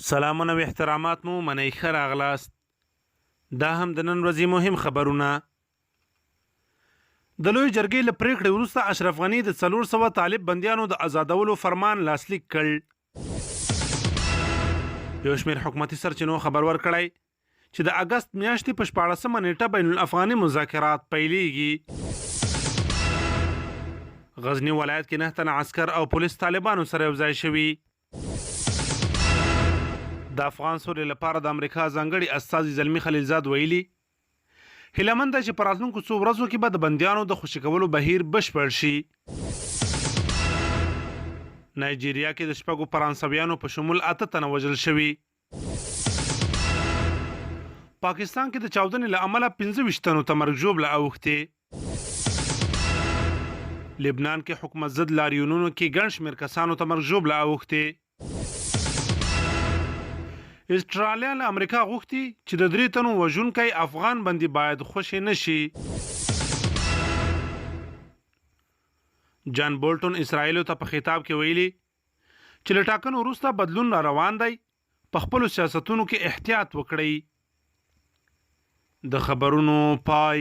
سلامونه و احترامات مو منئ ښه راغلاست. دا هم د نن ورځې مهم خبرونه. د لوی جرګې له پریکړې وروسته اشرف غني د 400 طالب بندیانو د آزادولو فرمان لاسلیک کړ. یو شمېر حکومتي سرچینو خبر ورکړی چې د اګست میاشتې په 14مه نیټه بین الافغاني مذاکرات پیلیږي. غزنی ولایت کې 9 تنه عسکر او پولیس طالبانو سره یوځای شوي. د افغان سولې لپاره د امریکا ځانګړي استازي زلمي خلیلزاد ویلي هیله مند ده چې په راتلونکو څو ورځو کې به د بندیانو د خوشي کولو بهیر بشپړ شي. نایجیریا کې د 6 فرانسویانو په شمول 8 تنه وژل شوي. پاکستان کې د چاودنې له امله 25 تنو ته مرګ ژوبله اوښتې. لبنان کې حکومت ضد لاریونونو کې ګڼ شمېر کسانو ته مرګ ژوبله اوښتې. استرالیا له امریکا غوښتي چې د 3 تنو وژونکی افغان بندي باید خوشي نشي. جان بولټون اسرائیلو ته په خطاب کې ویلي چې له ټاکنو وروسته بدلون را روان دی، په خپلو سیاستونو کې احتیاط وکړئ. د خبرونو پای.